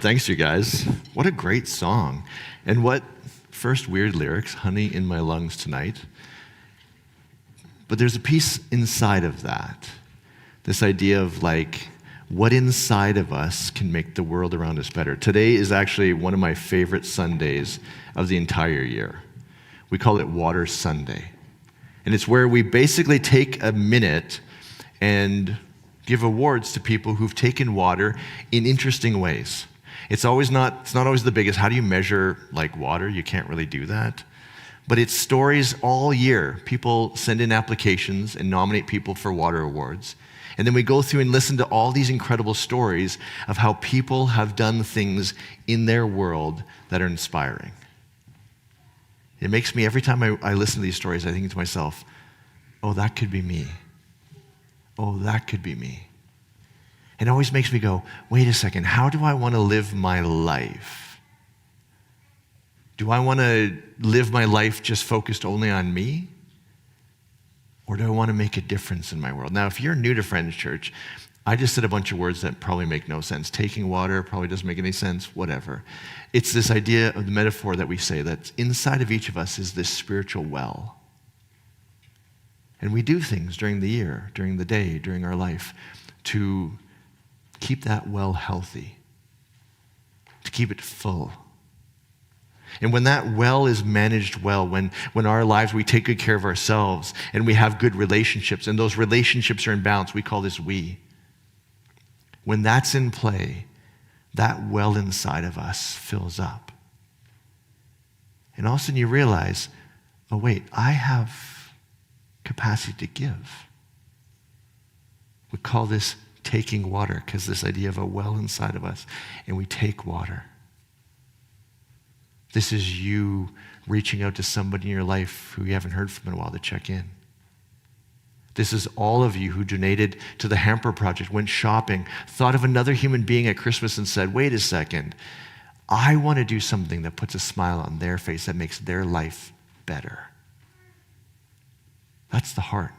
Thanks, you guys. What a great song. And what first weird lyrics, honey in my lungs tonight. But there's a piece inside of that. This idea of like, what inside of us can make the world around us better. Today is actually one of my favorite Sundays of the entire year. We call it Water Sunday. And it's where we basically take a minute and give awards to people who've taken water in interesting ways. It's not always the biggest. How do you measure like water? You can't really do that. But it's stories all year. People send in applications and nominate people for water awards. And then we go through and listen to all these incredible stories of how people have done things in their world that are inspiring. It makes me, every time I listen to these stories, I think to myself, oh, that could be me. Oh, that could be me. It always makes me go, wait a second, how do I want to live my life? Do I want to live my life just focused only on me? Or do I want to make a difference in my world? Now, if you're new to Friends Church, I just said a bunch of words that probably make no sense. Taking water probably doesn't make any sense, whatever. It's this idea of the metaphor that we say that inside of each of us is this spiritual well. And we do things during the year, during the day, during our life to keep that well healthy, to keep it full. And when that well is managed well, when our lives, we take good care of ourselves and we have good relationships and those relationships are in balance, we call this we. When that's in play, that well inside of us fills up. And all of a sudden you realize, oh wait, I have capacity to give. We call this taking water because this idea of a well inside of us, and we take water. This is you reaching out to somebody in your life who you haven't heard from in a while to check in. This is all of you who donated to the Hamper Project, went shopping, thought of another human being at Christmas and said, wait a second, I want to do something that puts a smile on their face, that makes their life better. That's the heart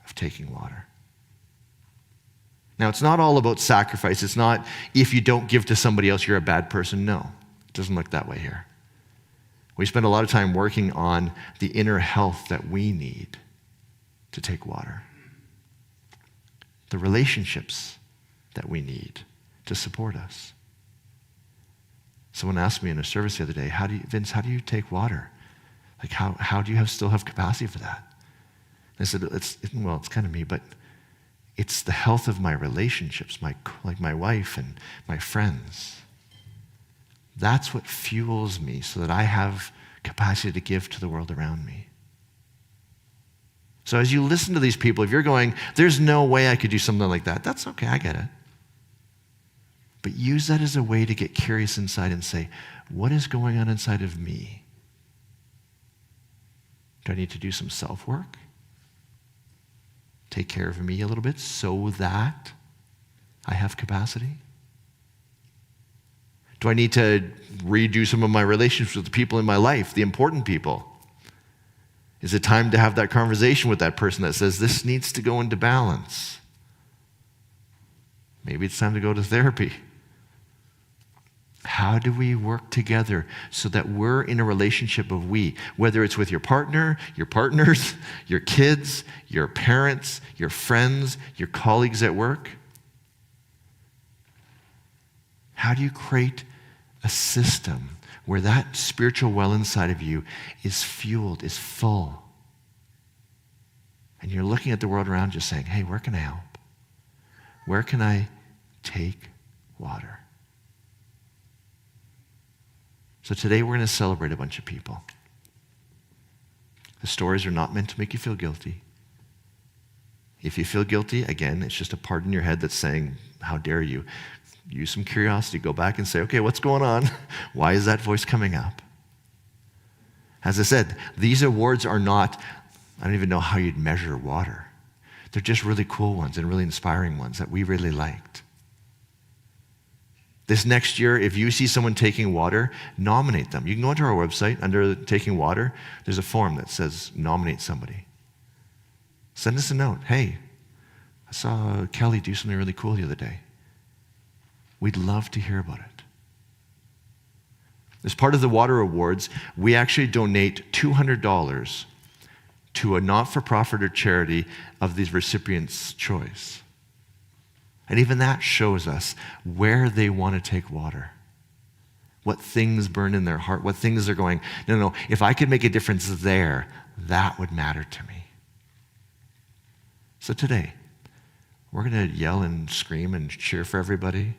of taking water. Now, it's not all about sacrifice. It's not if you don't give to somebody else, you're a bad person. No, it doesn't look that way here. We spend a lot of time working on the inner health that we need to take water. The relationships that we need to support us. Someone asked me in a service the other day, Vince, how do you take water? Like how do you still have capacity for that? And I said, it's kind of me, but it's the health of my relationships, like my wife and my friends. That's what fuels me so that I have capacity to give to the world around me. So as you listen to these people, if you're going, there's no way I could do something like that, that's okay, I get it. But use that as a way to get curious inside and say, what is going on inside of me? Do I need to do some self-work? Take care of me a little bit so that I have capacity? Do I need to redo some of my relationships with the people in my life, the important people? Is it time to have that conversation with that person that says, this needs to go into balance? Maybe it's time to go to therapy. How do we work together so that we're in a relationship of we, whether it's with your partner, your partners, your kids, your parents, your friends, your colleagues at work? How do you create a system where that spiritual well inside of you is fueled, is full? And you're looking at the world around you saying, hey, where can I help? Where can I take water? So today we're going to celebrate a bunch of people. The stories are not meant to make you feel guilty. If you feel guilty, again, it's just a part in your head that's saying, how dare you? Use some curiosity. Go back and say, okay, what's going on? Why is that voice coming up? As I said, these awards are not, I don't even know how you'd measure water. They're just really cool ones and really inspiring ones that we really liked. This next year, if you see someone taking water, nominate them. You can go onto our website, under taking water, there's a form that says nominate somebody. Send us a note. Hey, I saw Kelly do something really cool the other day. We'd love to hear about it. As part of the water awards, we actually donate $200 to a not-for-profit or charity of these recipients' choice. And even that shows us where they want to take water, what things burn in their heart, what things they're going, no, if I could make a difference there, that would matter to me. So today, we're going to yell and scream and cheer for everybody,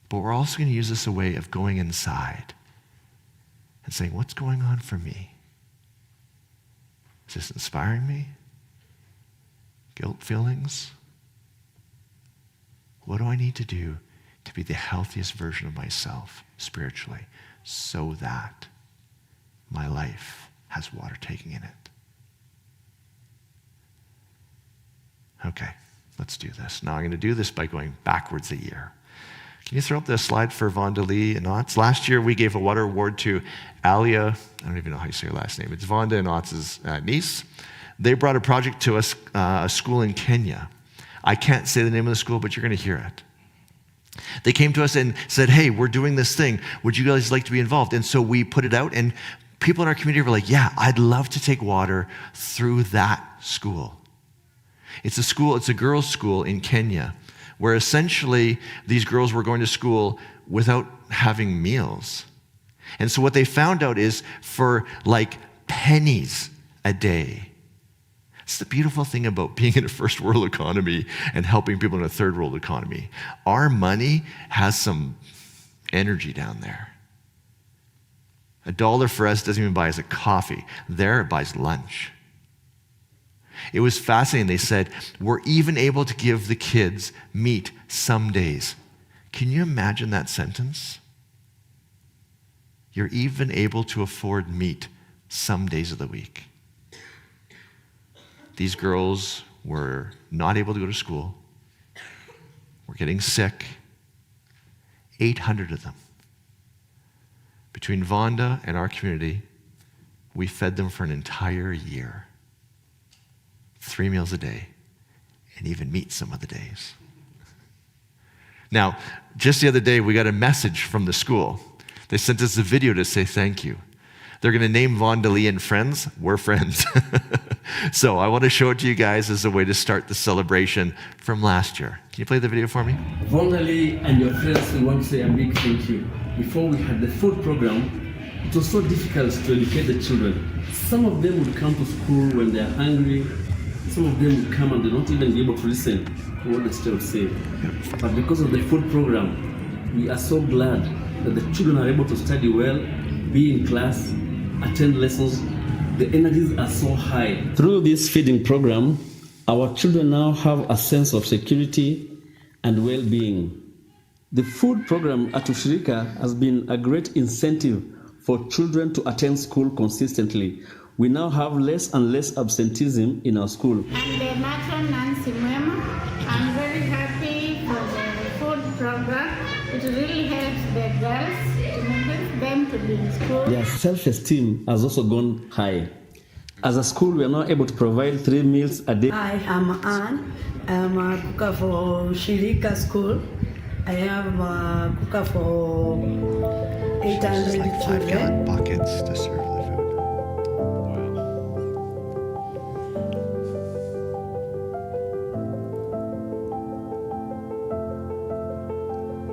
but we're also going to use this as a way of going inside and saying, what's going on for me? Is this inspiring me? Guilt feelings? What do I need to do to be the healthiest version of myself spiritually so that my life has water taking in it? Okay, let's do this. Now I'm going to do this by going backwards a year. Can you throw up the slide for Vonda Lee and Otts? Last year we gave a water award to Alia, I don't even know how you say her last name. It's Vonda and Otts' niece. They brought a project to us, a school in Kenya. I can't say the name of the school, but you're going to hear it. They came to us and said, hey, we're doing this thing. Would you guys like to be involved? And so we put it out, and people in our community were like, yeah, I'd love to take water through that school. It's a girls' school in Kenya, where essentially these girls were going to school without having meals. And so what they found out is for like pennies a day. It's the beautiful thing about being in a first world economy and helping people in a third world economy. Our money has some energy down there. $1 for us doesn't even buy us a coffee. There it buys lunch. It was fascinating. They said, we're even able to give the kids meat some days. Can you imagine that sentence? You're even able to afford meat some days of the week. These girls were not able to go to school, were getting sick. 800 of them. Between Vonda and our community, we fed them for an entire year. 3 meals a day, and even meat some of the days. Now, just the other day, we got a message from the school. They sent us a video to say thank you. They're going to name Vonda Lee and friends. We're friends. So I want to show it to you guys as a way to start the celebration from last year. Can you play the video for me? Vonda Lee and your friends, we want to say a big thank you. Before we had the food program, it was so difficult to educate the children. Some of them would come to school when they're hungry. Some of them would come and they're not even be able to listen to what the teacher would say. But because of the food program, we are so glad that the children are able to study well, be in class, attend lessons. The energies are so high. Through this feeding program, our children now have a sense of security and well-being. The food program at Ushirika has been a great incentive for children to attend school consistently. We now have less and less absenteeism in our school. I'm the matron Nancy Mwema. I'm very happy for the food program. It really helps the girls to make them to be in school. Their self-esteem has also gone high. As a school, we are now able to provide 3 meals a day. Hi, I'm Anne. I'm a cooker for Shirika School. I am a cooker for 800 like 5-gallon children. buckets to serve the food.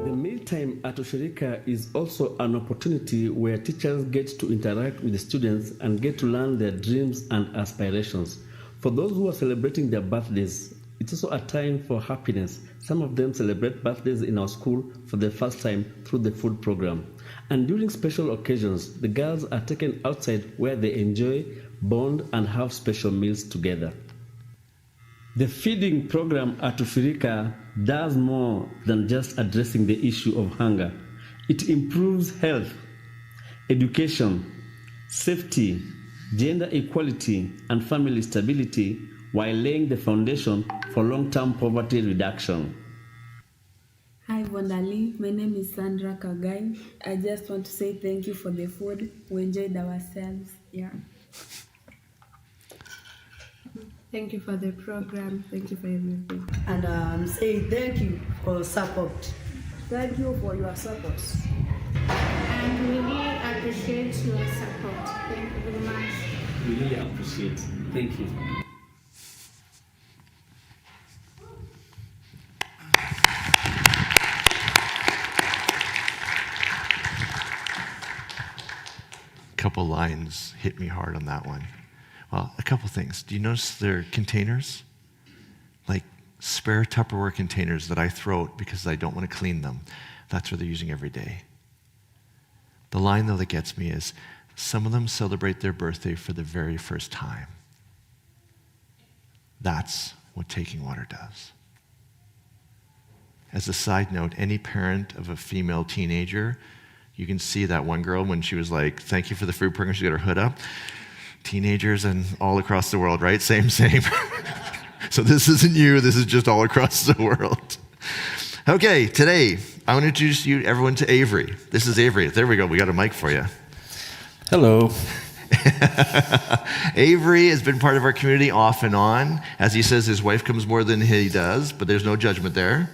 The mealtime at Ushirika is also an opportunity where teachers get to interact with the students and get to learn their dreams and aspirations. For those who are celebrating their birthdays, it's also a time for happiness. Some of them celebrate birthdays in our school for the first time through the food program. And during special occasions, the girls are taken outside where they enjoy, bond, and have special meals together. The feeding program at Ushirika does more than just addressing the issue of hunger. It improves health, education, safety, gender equality, and family stability while laying the foundation for long-term poverty reduction. Hi, Vonda Lee. My name is Sandra Kagai. I just want to say thank you for the food. We enjoyed ourselves. Yeah. Thank you for the program. Thank you for everything. And say thank you for support. Thank you for your support. And we really appreciate your support. Thank you very much. We really appreciate it. Thank you. Couple lines hit me hard on that one. Well, a couple things. Do you notice their containers? Like spare Tupperware containers that I throw out because I don't want to clean them. That's what they're using every day. The line, though, that gets me is some of them celebrate their birthday for the very first time. That's what taking water does. As a side note, any parent of a female teenager, you can see that one girl when she was like, thank you for the food program, she got her hood up. Teenagers and all across the world, right? Same. So this isn't you, this is just all across the world. Okay, today, I want to introduce everyone to Avery. This is Avery. There we go, we got a mic for you. Hello. Avery has been part of our community off and on. As he says, his wife comes more than he does, but there's no judgment there.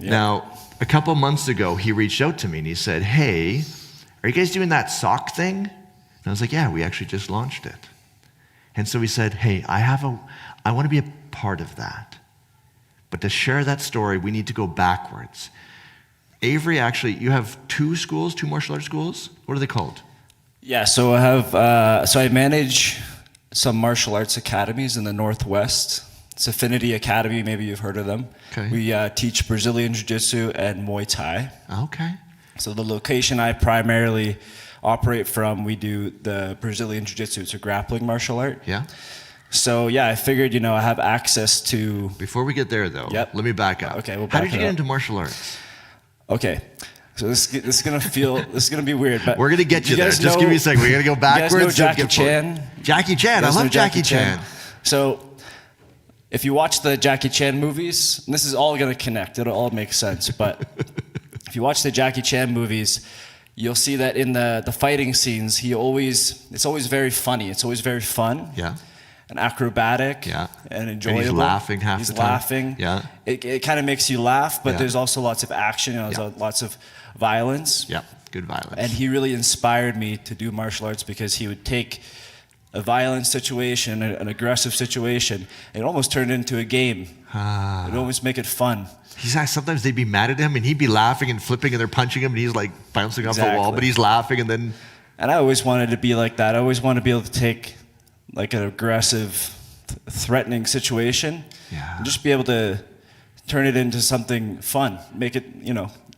Yeah. Now, a couple months ago, he reached out to me and he said, hey, are you guys doing that sock thing? And I was like, yeah, we actually just launched it. And so he said, hey, I want to be a part of that. But to share that story, we need to go backwards. Avery, actually, you have two martial arts schools. What are they called? Yeah, so I manage some martial arts academies in the Northwest. It's Affinity Academy, maybe you've heard of them. Okay. We teach Brazilian Jiu-Jitsu and Muay Thai. Okay. So the location I primarily operate from, we do the Brazilian Jiu-Jitsu. It's a grappling martial art. Yeah. So yeah, I figured, I have access to... Before we get there, though, let me back up. Okay, we'll How back did you it get up. into martial arts? Okay. So this is gonna be weird, but we're gonna get you there. Just give me a second. We're gonna go backwards. You guys know Jackie Chan? Jackie Chan. I love Jackie Chan. So, if you watch the Jackie Chan movies, and this is all gonna connect. It'll all make sense. But if you watch the Jackie Chan movies, you'll see that in the fighting scenes, it's always very funny. It's always very fun. Yeah. And acrobatic. Yeah. And enjoyable. And he's laughing half the time. He's laughing. Yeah. It kind of makes you laugh, but there's also lots of action. There's lots of violence. Yeah, good violence. And he really inspired me to do martial arts because he would take a violent situation, an aggressive situation, and it almost turned into a game. It would almost make it fun. Sometimes they'd be mad at him and he'd be laughing and flipping and they're punching him and he's like bouncing off the wall, but he's laughing and then... And I always wanted to be like that. I always wanted to be able to take like an aggressive, threatening situation and just be able to turn it into something fun, make it,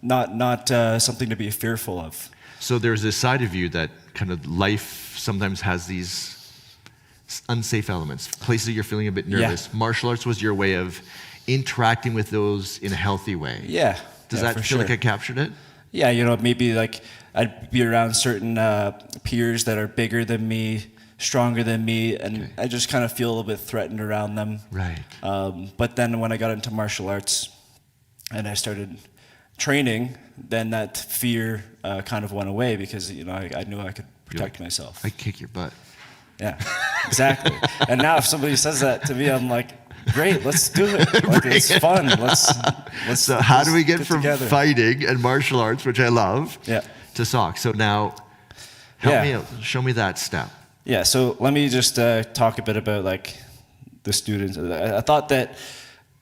not something to be fearful of. So there's this side of you that kind of life sometimes has these unsafe elements, places you're feeling a bit nervous. Yeah. Martial arts was your way of interacting with those in a healthy way. Yeah. Does that feel like I captured it? Yeah, maybe like I'd be around certain peers that are bigger than me, stronger than me, and I just kind of feel a little bit threatened around them. Right. But then when I got into martial arts and I started training, then that fear kind of went away because I knew I could protect myself. I kick your butt. Yeah, exactly. And now if somebody says that to me, I'm like, great, let's do it. Like, it's fun. Let's. So how do we get from together. Fighting and martial arts, which I love, to socks? So now, help me out. Show me that step. Yeah. So let me just talk a bit about like the students. I thought that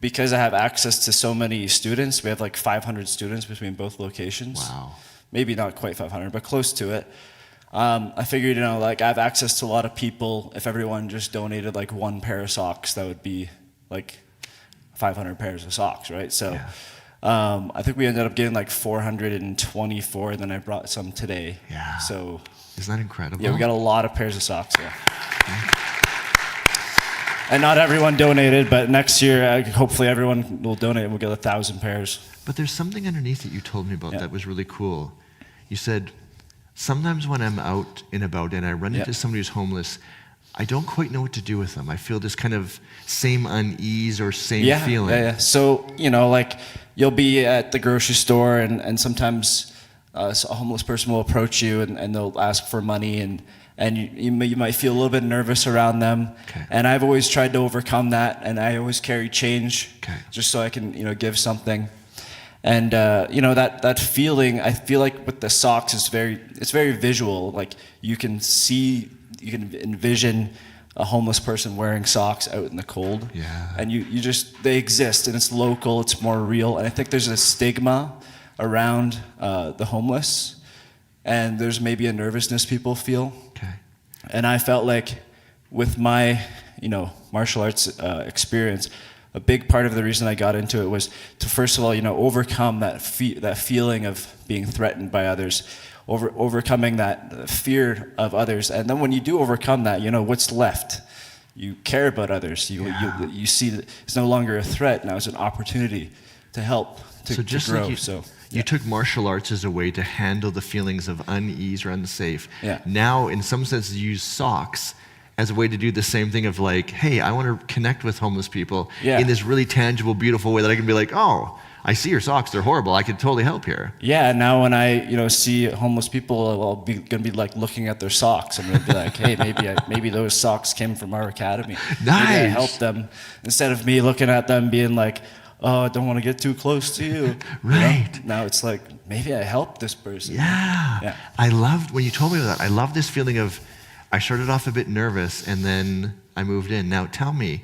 because I have access to so many students, we have like 500 students between both locations. Wow. Maybe not quite 500, but close to it. I figured, like I have access to a lot of people. If everyone just donated like one pair of socks, that would be like 500 pairs of socks, right? So I think we ended up getting like 424, and then I brought some today. Yeah. So isn't that incredible? Yeah, we got a lot of pairs of socks. Yeah. And not everyone donated, but next year, hopefully everyone will donate and we'll get 1,000 pairs. But there's something underneath that you told me about that was really cool. You said, sometimes when I'm out and about and I run into somebody who's homeless, I don't quite know what to do with them. I feel this kind of same unease or same feeling. Yeah. So, like you'll be at the grocery store and sometimes a homeless person will approach you and they'll ask for money and you might feel a little bit nervous around them. Okay. And I've always tried to overcome that, and I always carry change okay. just so I can, give something. And that feeling, I feel like with the socks, it's very visual. Like you can envision a homeless person wearing socks out in the cold. Yeah. And they exist, and it's local, it's more real. And I think there's a stigma around the homeless, and there's maybe a nervousness people feel. Okay. And I felt like with my, martial arts experience, a big part of the reason I got into it was to, first of all, overcome that feeling of being threatened by others, overcoming that fear of others. And then when you do overcome that, what's left? You care about others. You see that it's no longer a threat. Now it's an opportunity to help, to grow. Like you took martial arts as a way to handle the feelings of unease or unsafe. Yeah. Now, in some senses, you use socks as a way to do the same thing of like, hey, I want to connect with homeless people in this really tangible, beautiful way that I can be like, oh, I see your socks, they're horrible, I could totally help here. Yeah, now when I see homeless people, I'll be gonna be like looking at their socks. I'm gonna be like, hey, maybe those socks came from our academy. Nice. Maybe I helped them, instead of me looking at them being like, oh, I don't want to get too close to you. Right. Now it's like, maybe I helped this person. Yeah. I loved, when you told me that, I love this feeling of, I started off a bit nervous and then I moved in. Now tell me,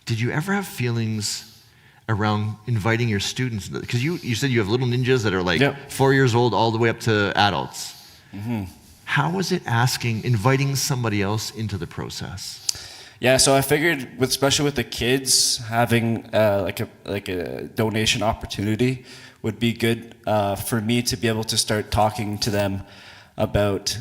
did you ever have feelings around inviting your students? Because you said you have little ninjas that are like 4 years old all the way up to adults. Mm-hmm. How was it inviting somebody else into the process? Yeah, so I figured, especially with the kids, having like a donation opportunity would be good for me to be able to start talking to them about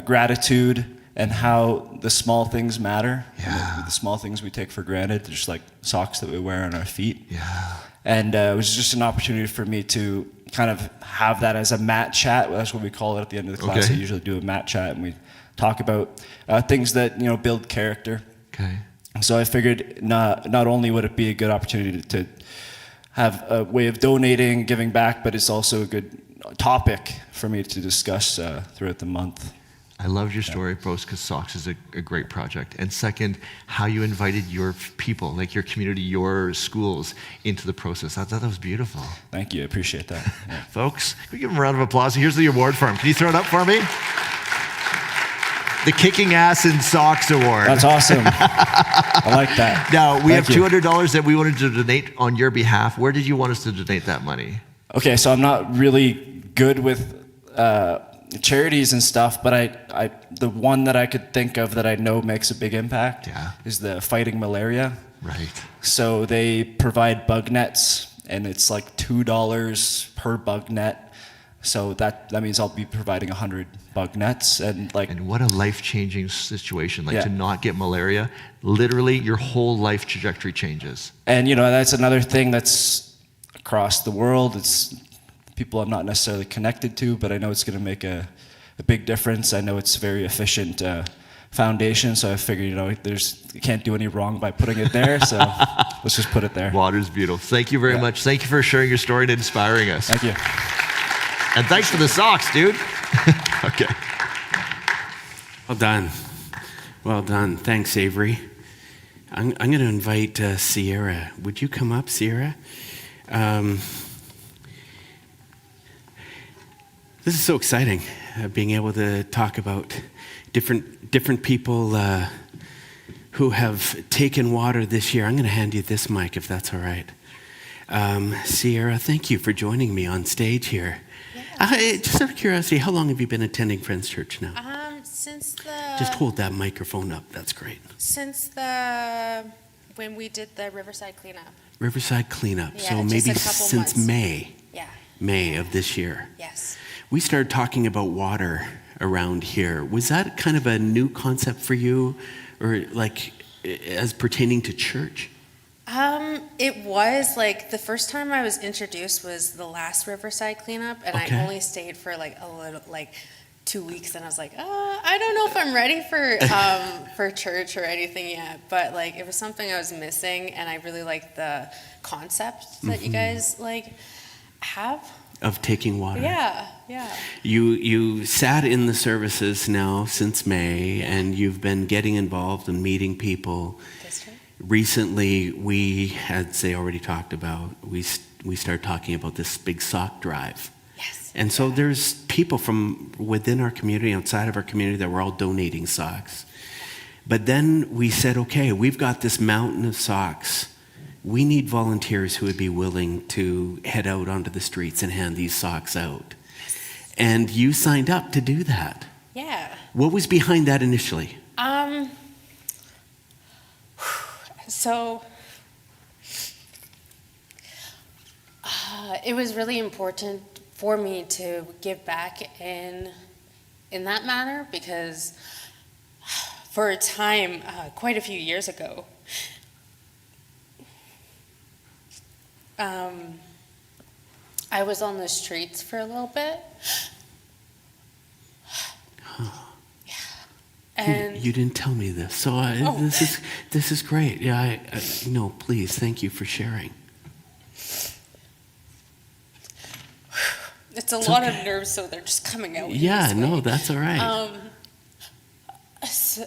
gratitude and how the small things matter. Yeah. The small things we take for granted, just like socks that we wear on our feet. Yeah. And it was just an opportunity for me to kind of have that as a mat chat. That's what we call it at the end of the class. Okay. I usually do a mat chat, and we talk about things that build character. Okay. So I figured not only would it be a good opportunity to have a way of donating, giving back, but it's also a good topic for me to discuss throughout the month. I loved your story, both because Socks is a great project. And second, how you invited your people, like your community, your schools, into the process. I thought that was beautiful. Thank you. I appreciate that. Yeah. Folks, can we give him a round of applause? Here's the award for him. Can you throw it up for me? The Kicking Ass in Socks Award. That's awesome. I like that. Now, we have Thank you. $200 that we wanted to donate on your behalf. Where did you want us to donate that money? Okay, so I'm not really good with charities and stuff, but I the one that I could think of that I know makes a big impact is the Fighting Malaria. Right. So they provide bug nets, and it's like $2 per bug net. So that means I'll be providing 100 bug nets, and what a life-changing situation! To not get malaria, literally your whole life trajectory changes. And that's another thing that's across the world. It's people I'm not necessarily connected to, but I know it's going to make a big difference. I know it's a very efficient foundation, so I figured you can't do any wrong by putting it there. So let's just put it there. Water's beautiful. Thank you very much. Thank you for sharing your story and inspiring us. Thank you. And thanks for the socks, dude. Okay. Well done. Well done. Thanks, Avery. I'm going to invite Sierra. Would you come up, Sierra? This is so exciting, being able to talk about different people who have taken water this year. I'm going to hand you this mic, if that's all right. Sierra, thank you for joining me on stage here. Just out of curiosity, how long have you been attending Friends Church now? Since Just hold that microphone up. That's great. Since when we did the Riverside cleanup. Riverside cleanup. Yeah, So just maybe a couple since months. May. Yeah. May of this year. Yes. We started talking about water around here. Was that kind of a new concept for you, or as pertaining to church? It was the first time I was introduced was the last Riverside cleanup, and Okay. I only stayed for a little 2 weeks, and I was like, I don't know if I'm ready for church or anything yet, but it was something I was missing, and I really liked the concept that you guys have. Of taking water. Yeah. You sat in the services now since May, and you've been getting involved and meeting people. That's right. Recently, we, as they already talked about, we we started talking about this big sock drive. Yes. And so there's people from within our community, outside of our community, that were all donating socks. But then we said, okay, we've got this mountain of socks. We need volunteers who would be willing to head out onto the streets and hand these socks out. And you signed up to do that. Yeah. What was behind that initially? So it was really important for me to give back in that manner, because for a time, quite a few years ago, I was on the streets for a little bit. Yeah. And You didn't tell me this, so this is great. Yeah, no, please, thank you for sharing. it's a lot of nerves, so they're just coming out. Yeah, this no, way. that's all right. So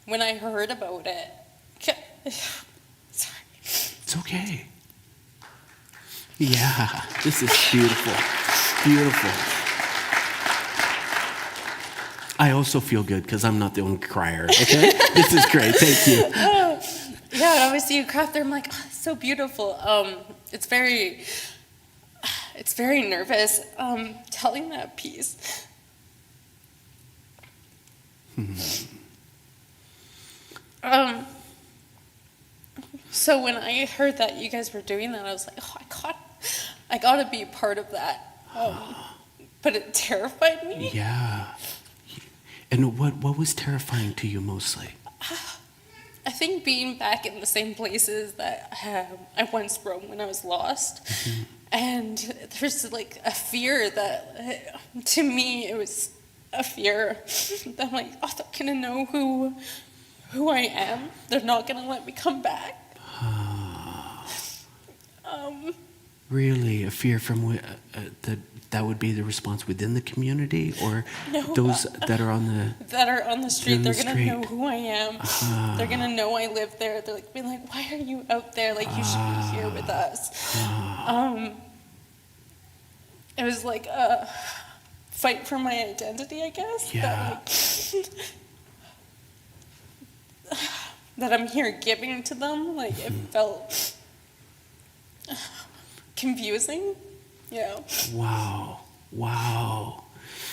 when I heard about it, sorry. It's okay. Yeah, this is beautiful. Beautiful. I also feel good because I'm not the only crier, okay? This is great, thank you. Yeah, and I always see you craft there. I'm like, oh, it's so beautiful. It's very nervous telling that piece. So when I heard that you guys were doing that, I was like, oh, I gotta be a part of that. But it terrified me. Yeah. And what was terrifying to you mostly? I think being back in the same places that I once roamed when I was lost. Mm-hmm. And there's like a fear that, to me, it was a fear that I'm like, oh, they're gonna know who I am. They're not gonna let me come back. Really, a fear from that would be the response within the community, or those that are on the street. They're gonna street. know who I am. They're gonna know I live there. They're like being like, why are you out there? Like you should be here with us. It was like a fight for my identity, I guess. Yeah. That I'm here giving to them. Like it felt confusing. Yeah. Wow.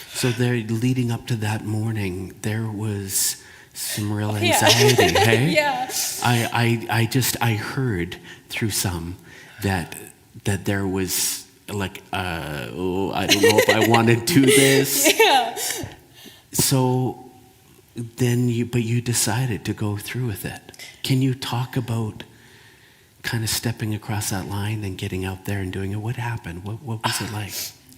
So there, leading up to that morning, there was some real anxiety, hey? Yeah. I heard through some that there was like, I don't know if I want to do this. Yeah. So then you decided to go through with it. Can you talk about kind of stepping across that line and getting out there and doing it? What happened? What was it like?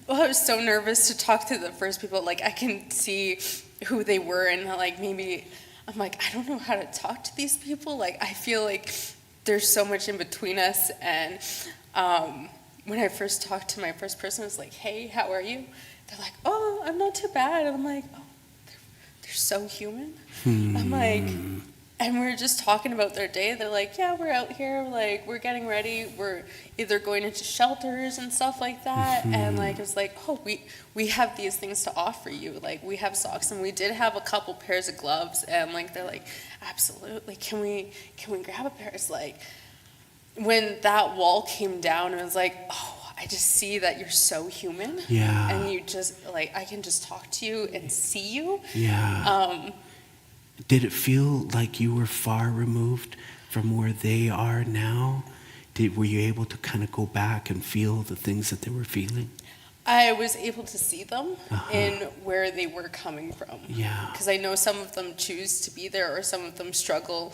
Well, I was so nervous to talk to the first people. Like, I can see who they were, and like maybe I'm like, I don't know how to talk to these people. Like, I feel like there's so much in between us. And when I first talked to my first person, I was like, hey, how are you? They're like, oh, I'm not too bad. And I'm like, oh, they're so human. I'm like, and we were just talking about their day. They're like, yeah, we're out here, like, we're getting ready. We're either going into shelters and stuff like that. And like, it was like, oh, we have these things to offer you. Like, we have socks, and we did have a couple pairs of gloves. And like, they're like, absolutely, can we grab a pair? It's like, when that wall came down, it was like, oh, I just see that you're so human. Yeah. And you just, like, I can just talk to you and see you. Yeah. Did it feel like you were far removed from where they are now? Were you able to kind of go back and feel the things that they were feeling? I was able to see them in where they were coming from. Yeah. Because I know some of them choose to be there, or some of them struggle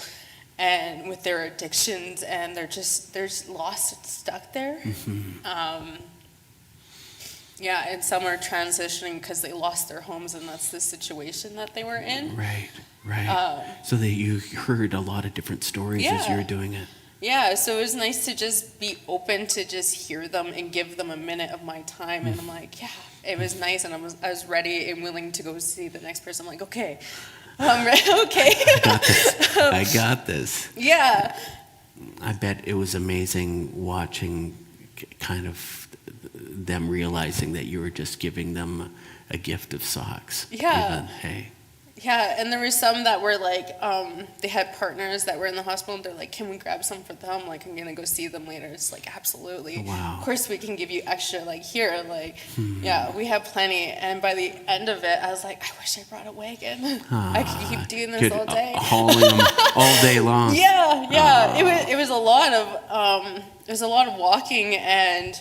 and with their addictions, and they're lost and stuck there. Yeah, and some are transitioning because they lost their homes, and that's the situation that they were in. Right. So that you heard a lot of different stories as you were doing it. Yeah, so it was nice to just be open to just hear them and give them a minute of my time. And I'm like, yeah, it was nice, and I was ready and willing to go see the next person. I'm like, okay, I'm ready. Okay. I got this. Yeah. I bet it was amazing watching kind of them realizing that you were just giving them a gift of socks. Yeah. Even, hey. Yeah, and there were some that were like, they had partners that were in the hospital, and they're like, can we grab some for them? Like, I'm gonna go see them later. It's like, absolutely. Wow. Of course we can give you extra, like, here, like, yeah, we have plenty. And by the end of it, I was like, I wish I brought a wagon. I could keep doing this Could all day. hauling them all day long. Yeah. It was a lot of walking, and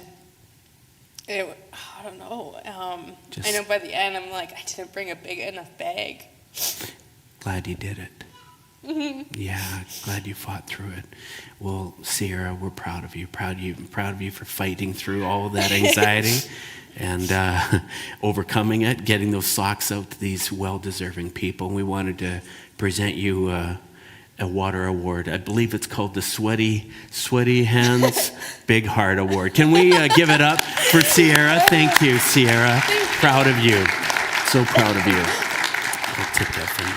I don't know. I know by the end, I'm like, I didn't bring a big enough bag. Glad you did it. Yeah, glad you fought through it. Well, Sierra, we're proud of you. Proud of you for fighting through all of that anxiety and overcoming it, getting those socks out to these well-deserving people. We wanted to present you a water award. I believe it's called the Sweaty Hands Big Heart Award. Can we give it up for Sierra? Thank you, Sierra. Proud of you. So proud of you. I'll take that from you.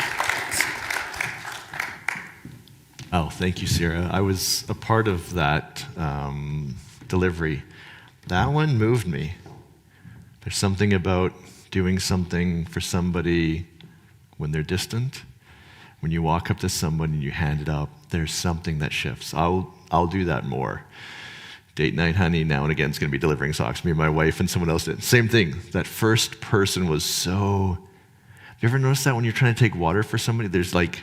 Oh, thank you, Sierra. I was a part of that delivery. That one moved me. There's something about doing something for somebody when they're distant. When you walk up to someone and you hand it up, there's something that shifts. I'll do that more. Date night, honey, now and again is going to be delivering socks. Me and my wife and someone else did. Same thing. That first person was so... You ever notice that when you're trying to take water for somebody, there's like,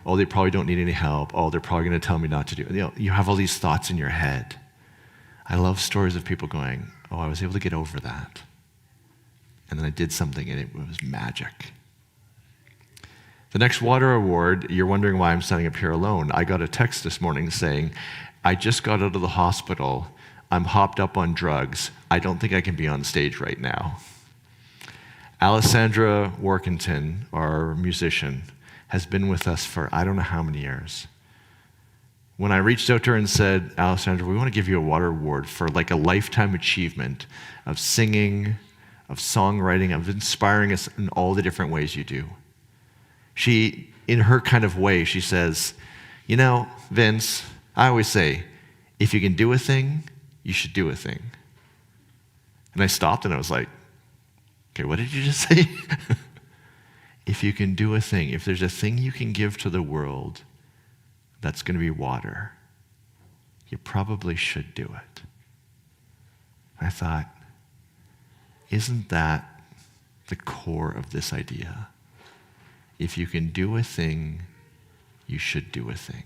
oh, they probably don't need any help. Oh, they're probably going to tell me not to do it. You have all these thoughts in your head. I love stories of people going, oh, I was able to get over that. And then I did something and it was magic. The next water award, you're wondering why I'm standing up here alone. I got a text this morning saying, I just got out of the hospital. I'm hopped up on drugs. I don't think I can be on stage right now. Alessandra Workington, our musician, has been with us for I don't know how many years. When I reached out to her and said, Alessandra, we want to give you a water award for like a lifetime achievement of singing, of songwriting, of inspiring us in all the different ways you do. She, in her kind of way, she says, you know, Vince, I always say, if you can do a thing, you should do a thing. And I stopped and I was like, okay, what did you just say? If you can do a thing, if there's a thing you can give to the world that's going to be water, you probably should do it. I thought, isn't that the core of this idea? If you can do a thing, you should do a thing.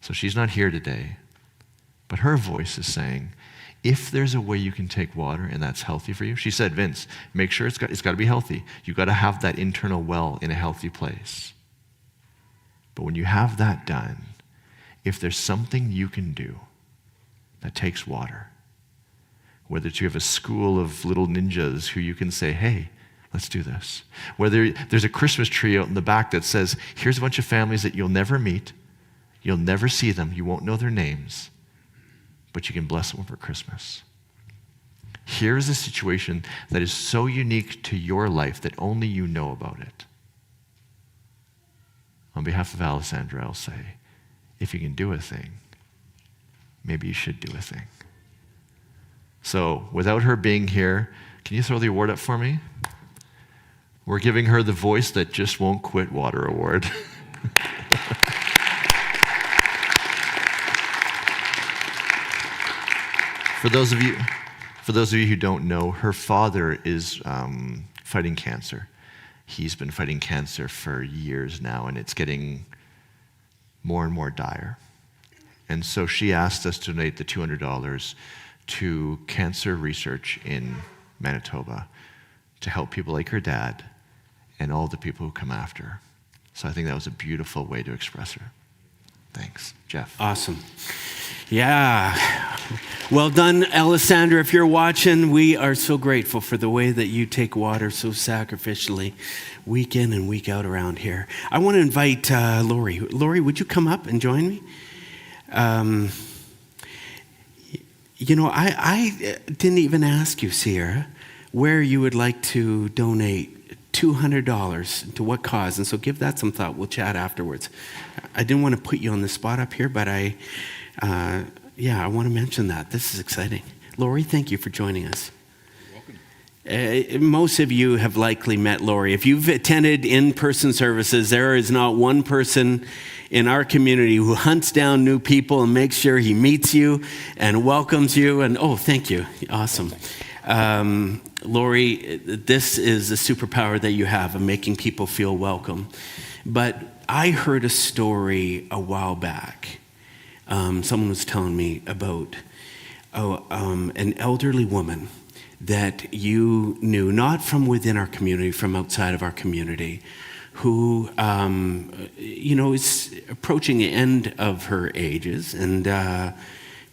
So she's not here today, but her voice is saying, if there's a way you can take water and that's healthy for you, she said, Vince, make sure it's got to be healthy. You've got to have that internal well in a healthy place. But when you have that done, if there's something you can do that takes water, whether it's you have a school of little ninjas who you can say, hey, let's do this. Whether there's a Christmas tree out in the back that says, here's a bunch of families that you'll never meet, you'll never see them, you won't know their names, but you can bless them for Christmas. Here's a situation that is so unique to your life that only you know about it. On behalf of Alessandra, I'll say, if you can do a thing, maybe you should do a thing. So, without her being here, can you throw the award up for me? We're giving her the Voice That Just Won't Quit Water Award. For those of you who don't know, her father is fighting cancer. He's been fighting cancer for years now, and it's getting more and more dire. And so she asked us to donate the $200 to cancer research in Manitoba to help people like her dad and all the people who come after her. So I think that was a beautiful way to express her. Thanks, Jeff. Awesome. Yeah. Well done, Alessandra. If you're watching, we are so grateful for the way that you take water so sacrificially week in and week out around here. I want to invite Lori. Lori, would you come up and join me? You know, I didn't even ask you, Sierra, where you would like to donate $200 to what cause, and so give that some thought. We'll chat afterwards. I didn't want to put you on the spot up here, but I want to mention that. This is exciting. Lori, thank you for joining us. Most of you have likely met Lori. If you've attended in-person services, there is not one person in our community who hunts down new people and makes sure he meets you and welcomes you. And thank you. Awesome. Lori, this is a superpower that you have of making people feel welcome. But I heard a story a while back. Someone was telling me about an elderly woman that you knew, not from within our community, from outside of our community, who, is approaching the end of her ages,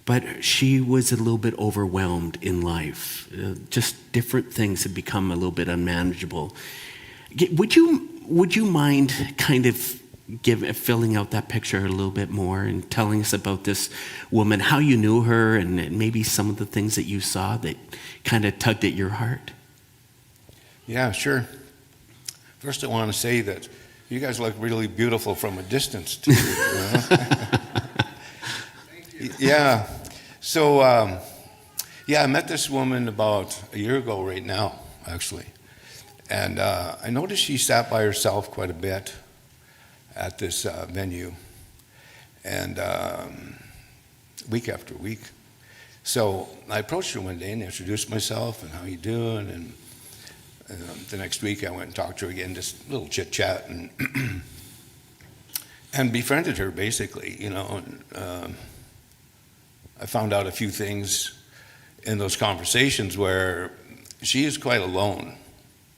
but she was a little bit overwhelmed in life. Just different things had become a little bit unmanageable. Would you mind kind of filling out that picture a little bit more and telling us about this woman, how you knew her, and maybe some of the things that you saw that kind of tugged at your heart? Yeah, sure. First, I want to say that you guys look really beautiful from a distance, too. Yeah. So, I met this woman about a year ago right now, actually. And I noticed she sat by herself quite a bit at this venue, and week after week. So I approached her one day and introduced myself and how you doing, and the next week I went and talked to her again, just a little chit chat, and befriended her basically, I found out a few things in those conversations where she is quite alone,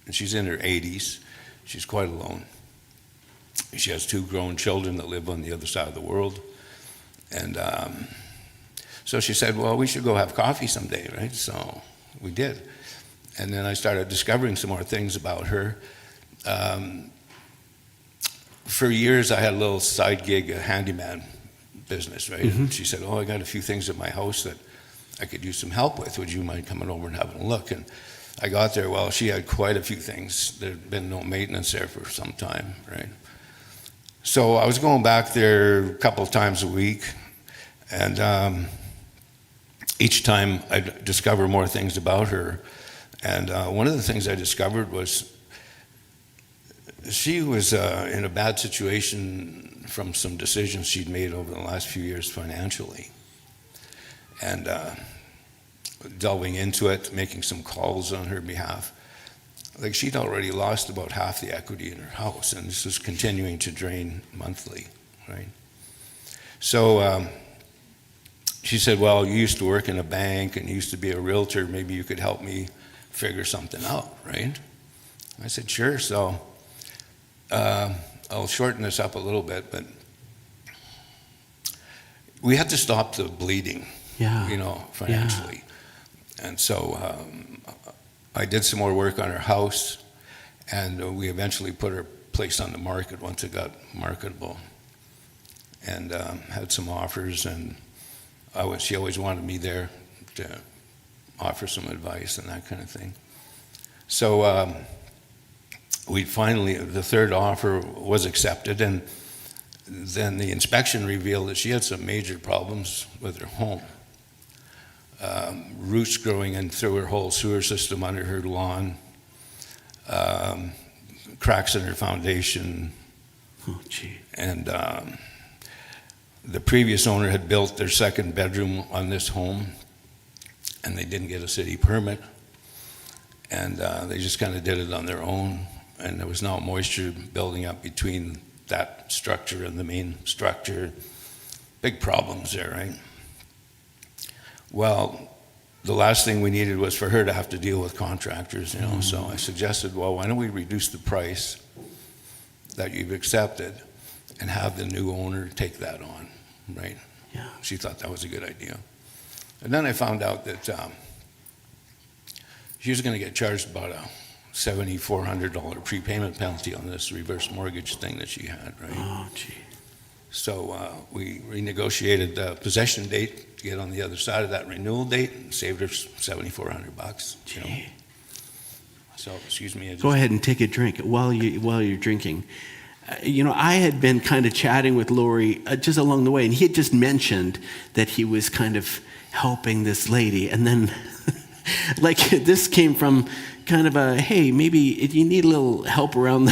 and she's in her 80s. She's quite alone. She has 2 grown children that live on the other side of the world. And so she said, well, we should go have coffee someday, right? So we did. And then I started discovering some more things about her. For years, I had a little side gig, a handyman business, right? Mm-hmm. And she said, I got a few things at my house that I could use some help with. Would you mind coming over and having a look? And I got there, she had quite a few things. There'd been no maintenance there for some time, right? So I was going back there a couple of times a week, and each time I'd discover more things about her. And one of the things I discovered was she was in a bad situation from some decisions she'd made over the last few years financially. And delving into it, making some calls on her behalf. Like, she'd already lost about half the equity in her house, and this was continuing to drain monthly, right? So she said, you used to work in a bank and you used to be a realtor. Maybe you could help me figure something out, right? I said, sure. So I'll shorten this up a little bit, but we had to stop the bleeding, financially. Yeah. And so I did some more work on her house, and we eventually put her place on the market once it got marketable, and had some offers, and she always wanted me there to offer some advice and that kind of thing. So we finally, the third offer was accepted, and then the inspection revealed that she had some major problems with her home. Roots growing in through her whole sewer system under her lawn, cracks in her foundation. Oh, gee. And the previous owner had built their second bedroom on this home, and they didn't get a city permit. And they just kind of did it on their own. And there was now moisture building up between that structure and the main structure. Big problems there, right? Well, the last thing we needed was for her to have to deal with contractors, So I suggested, why don't we reduce the price that you've accepted and have the new owner take that on, right? Yeah. She thought that was a good idea. And then I found out that she was going to get charged about a $7,400 prepayment penalty on this reverse mortgage thing that she had, right? Oh, gee. So we renegotiated the possession date to get on the other side of that renewal date and saved her $7,400. So, excuse me. Go ahead and take a drink while you're drinking. I had been kind of chatting with Lori just along the way, and he had just mentioned that he was kind of helping this lady. And then, like, this came from kind of a, hey, maybe you need a little help around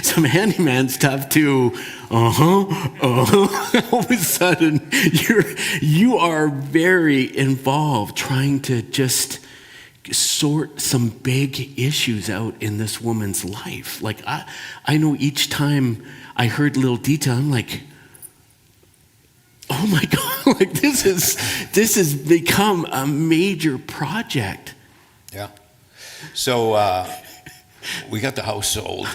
some handyman stuff too. All of a sudden, you are very involved trying to just sort some big issues out in this woman's life. Like, I know each time I heard little detail, I'm like, oh my God, like this has become a major project. Yeah. So we got the house sold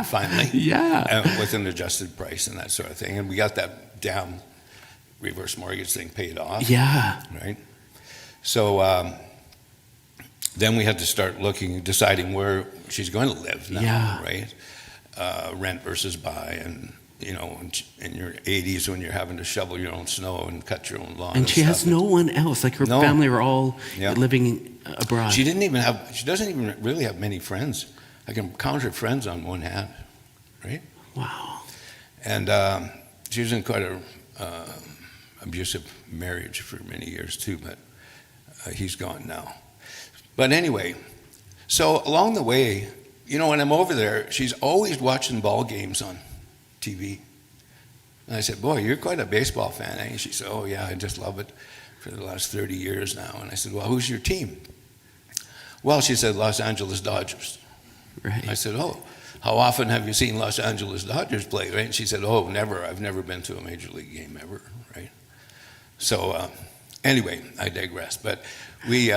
finally. Yeah. With an adjusted price and that sort of thing. And we got that damn reverse mortgage thing paid off. Yeah. Right? So then we had to start deciding where she's going to live now, right? Rent versus buy, and in your 80s when you're having to shovel your own snow and cut your own lawn. And she has no one else. Like her family are all living abroad. She doesn't even really have many friends. I can count her friends on one hand, right? Wow. And she was in quite a abusive marriage for many years too, but he's gone now. But anyway, so along the way, when I'm over there, she's always watching ball games on TV. And I said, boy, you're quite a baseball fan, eh? She said, oh yeah, I just love it for the last 30 years now. And I said, well, who's your team? Well, she said, Los Angeles Dodgers. Right. I said, oh, how often have you seen Los Angeles Dodgers play, right? And she said, oh, never. I've never been to a major league game ever, right? So anyway, I digress. But we...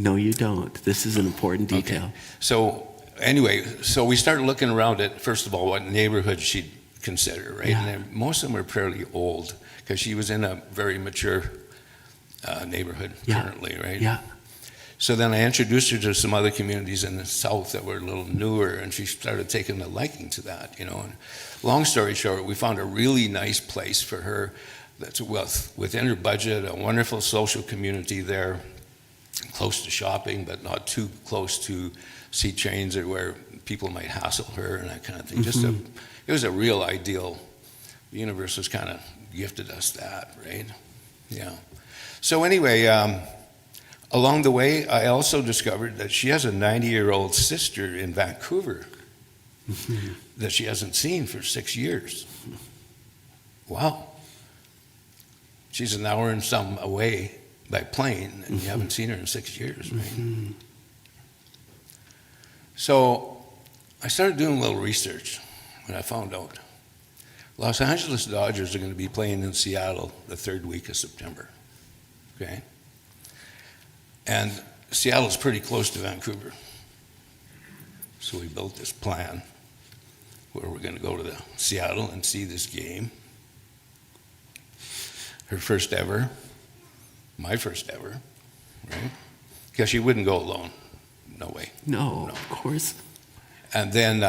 No, you don't. This is an important detail. Okay. So anyway, we started looking around at, first of all, what neighborhoods she'd consider, right? Yeah. And most of them were fairly old because she was in a very mature neighborhood currently, right? Yeah. So then I introduced her to some other communities in the south that were a little newer, and she started taking a liking to that, And long story short, we found a really nice place for her that's within her budget, a wonderful social community there, close to shopping, but not too close to sea trains or where people might hassle her and that kind of thing. It was a real ideal. The universe has kind of gifted us that, right? Yeah. So anyway, along the way, I also discovered that she has a 90-year-old sister in Vancouver that she hasn't seen for 6 years. Wow. She's an hour and some away by plane, and you haven't seen her in 6 years, right? So I started doing a little research, and I found out Los Angeles Dodgers are going to be playing in Seattle the third week of September, okay? And Seattle's pretty close to Vancouver. So we built this plan where we're going to go to Seattle and see this game. Her first ever. My first ever, right? Because she wouldn't go alone. No way. No, of course. And then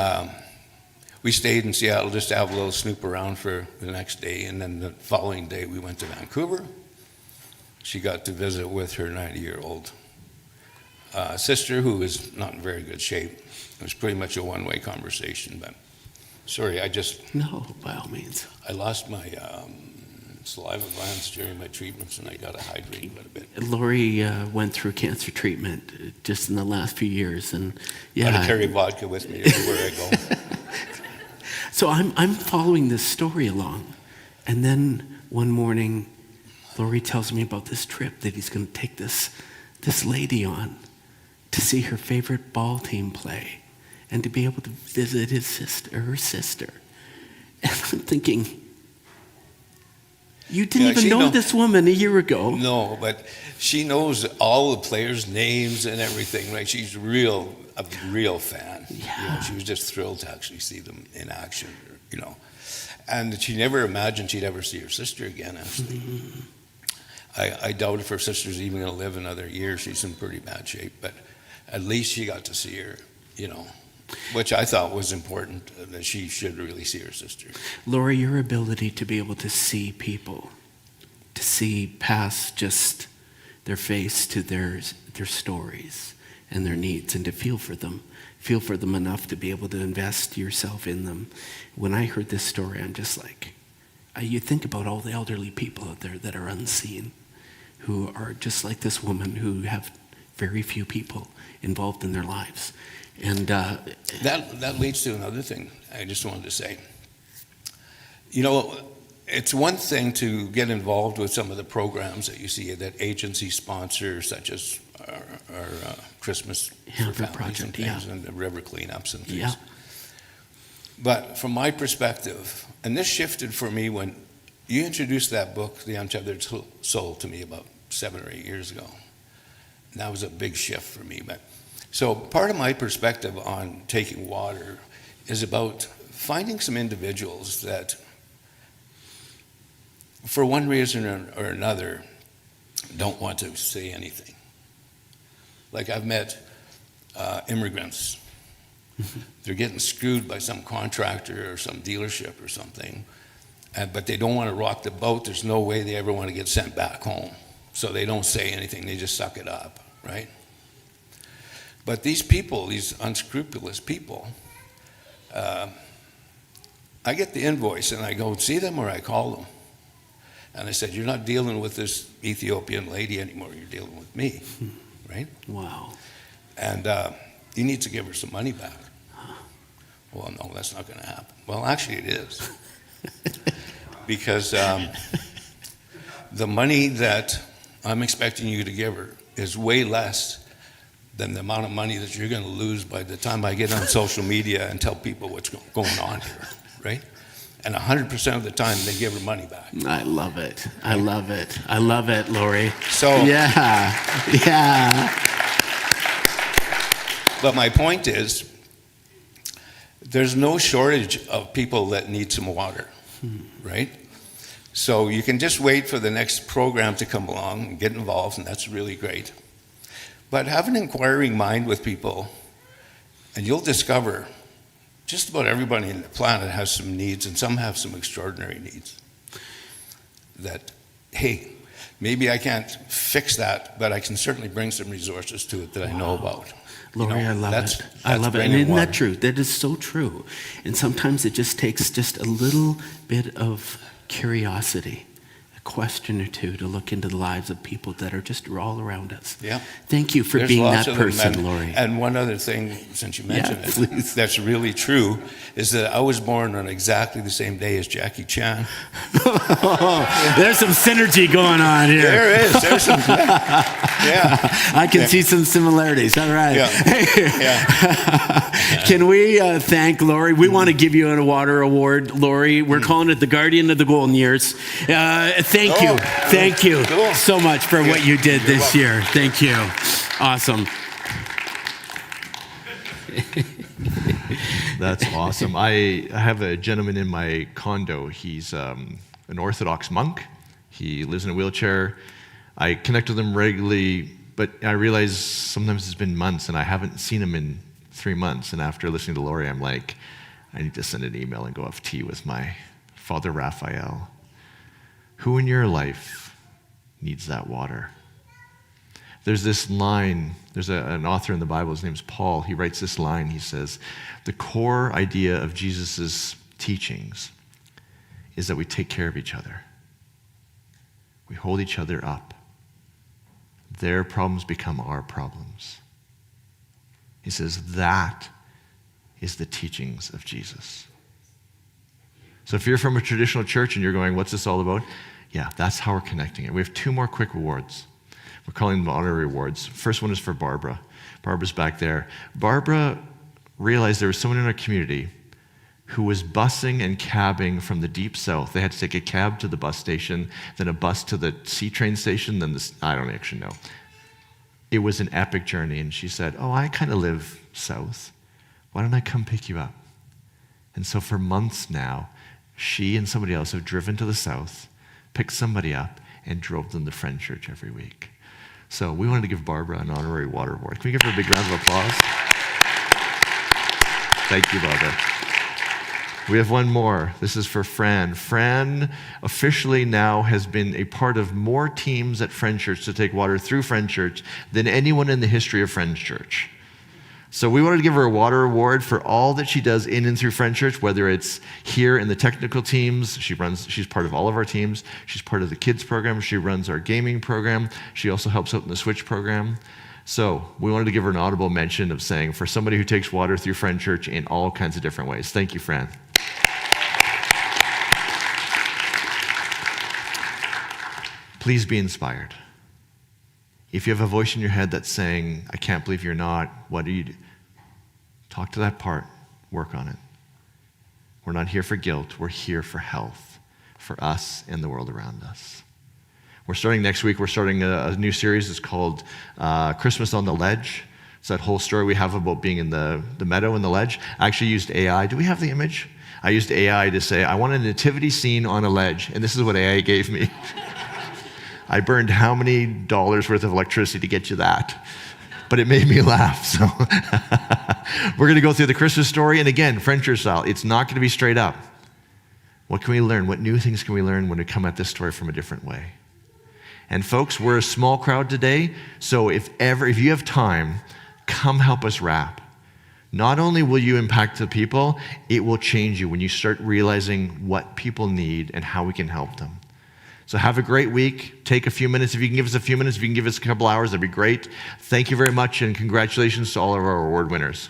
we stayed in Seattle just to have a little snoop around for the next day. And then the following day, we went to Vancouver. She got to visit with her 90-year-old sister, who was not in very good shape. It was pretty much a one-way conversation. But sorry, No, by all means. I lost my... saliva glands during my treatments, and I got to hydrate quite a bit. Lori went through cancer treatment just in the last few years, and I carry vodka with me everywhere I go. So I'm following this story along, and then one morning, Lori tells me about this trip that he's going to take this lady on to see her favorite ball team play, and to be able to visit her sister. And I'm thinking, you didn't even know this woman a year ago. No, but she knows all the players' names and everything. Right? She's a real fan. Yeah. She was just thrilled to actually see them in action. And she never imagined she'd ever see her sister again. Actually, I doubt if her sister's even going to live another year. She's in pretty bad shape, but at least she got to see her. Which I thought was important, that she should really see her sister. Lori, your ability to be able to see people, to see past just their face to their stories and their needs, and to feel for them, feel for them enough to be able to invest yourself in them. When I heard this story, I'm just like, you think about all the elderly people out there that are unseen, who are just like this woman, who have very few people involved in their lives. And that leads to another thing I just wanted to say. You know, it's one thing to get involved with some of the programs that you see that agencies sponsor, such as our Christmas for families project, and things, and the river cleanups and things. Yeah. But from my perspective, and this shifted for me when you introduced that book, The Untethered Soul, to me about 7 or 8 years ago. And that was a big shift for me. But so part of my perspective on taking water is about finding some individuals that, for one reason or another, don't want to say anything. Like I've met immigrants. They're getting screwed by some contractor or some dealership or something, but they don't want to rock the boat. There's no way they ever want to get sent back home. So they don't say anything. They just suck it up, right? But these people, these unscrupulous people, I get the invoice and I go see them or I call them. And I said, you're not dealing with this Ethiopian lady anymore. You're dealing with me, right? Wow. And you need to give her some money back. Well, no, that's not going to happen. Well, actually it is. Because the money that I'm expecting you to give her is way less than the amount of money that you're going to lose by the time I get on social media and tell people what's going on here, right? And 100% of the time, they give her money back. I love it. I love it. I love it, Lori. So yeah. But my point is, there's no shortage of people that need some water, right? So you can just wait for the next program to come along and get involved, and that's really great. But have an inquiring mind with people, and you'll discover just about everybody on the planet has some needs, and some have some extraordinary needs. That, hey, maybe I can't fix that, but I can certainly bring some resources to it that I know about. Lori, I love it. I love it. And isn't that true? That is so true. And sometimes it just takes just a little bit of curiosity, a question or two, to look into the lives of people that are just all around us. Yeah. Thank you for being that person, Lori. And one other thing, since you mentioned it, that's really true, is that I was born on exactly the same day as Jackie Chan. There's some synergy going on here. There is. There's some. Yeah. I can see some similarities. All right. Yeah. Can we thank Lori? We want to give you a water award, Lori. We're calling it the Guardian of the Golden Years. Thank you. Thank you so much for what you did this year. Thank you. Awesome. That's awesome. I have a gentleman in my condo. He's an Orthodox monk. He lives in a wheelchair. I connect with him regularly, but I realize sometimes it's been months and I haven't seen him in 3 months. And after listening to Lori, I'm like, I need to send an email and go have tea with my Father Raphael. Who in your life needs that water? There's this line, there's an author in the Bible, his name's Paul. He writes this line, he says, the core idea of Jesus' teachings is that we take care of each other. We hold each other up. Their problems become our problems. He says that is the teachings of Jesus. So if you're from a traditional church and you're going, what's this all about? Yeah, that's how we're connecting it. We have 2 more quick awards. We're calling them honorary awards. First one is for Barbara. Barbara's back there. Barbara realized there was someone in our community who was busing and cabbing from the deep south. They had to take a cab to the bus station, then a bus to the C train station, then I don't actually know. It was an epic journey, and she said, oh, I kind of live south. Why don't I come pick you up? And so for months now, she and somebody else have driven to the south, picked somebody up, and drove them to Friend Church every week. So we wanted to give Barbara an honorary water award. Can we give her a big round of applause? Thank you, Barbara. We have one more. This is for Fran. Fran officially now has been a part of more teams at Friend Church to take water through Friend Church than anyone in the history of Friend Church. So we wanted to give her a water award for all that she does in and through Friend Church, whether it's here in the technical teams. She's part of all of our teams. She's part of the kids program. She runs our gaming program. She also helps out in the Switch program. So we wanted to give her an audible mention of saying, for somebody who takes water through Friend Church in all kinds of different ways. Thank you, Fran. Please be inspired. If you have a voice in your head that's saying, I can't believe you're not, what do you do? Talk to that part, work on it. We're not here for guilt, we're here for health, for us and the world around us. We're starting next week, we're starting a new series. It's called Christmas on the Ledge. It's that whole story we have about being in the meadow and the ledge. I actually used AI. Do we have the image? I used AI to say, I want a nativity scene on a ledge, and this is what AI gave me. I burned how many dollars worth of electricity to get you that? But it made me laugh, so. We're gonna go through the Christmas story, and again, Friend Church style, it's not gonna be straight up. What can we learn? What new things can we learn when we come at this story from a different way? And folks, we're a small crowd today, so if you have time, come help us wrap. Not only will you impact the people, it will change you when you start realizing what people need and how we can help them. So have a great week. Take a few minutes. If you can give us a few minutes, if you can give us a couple hours, that'd be great. Thank you very much, and congratulations to all of our award winners.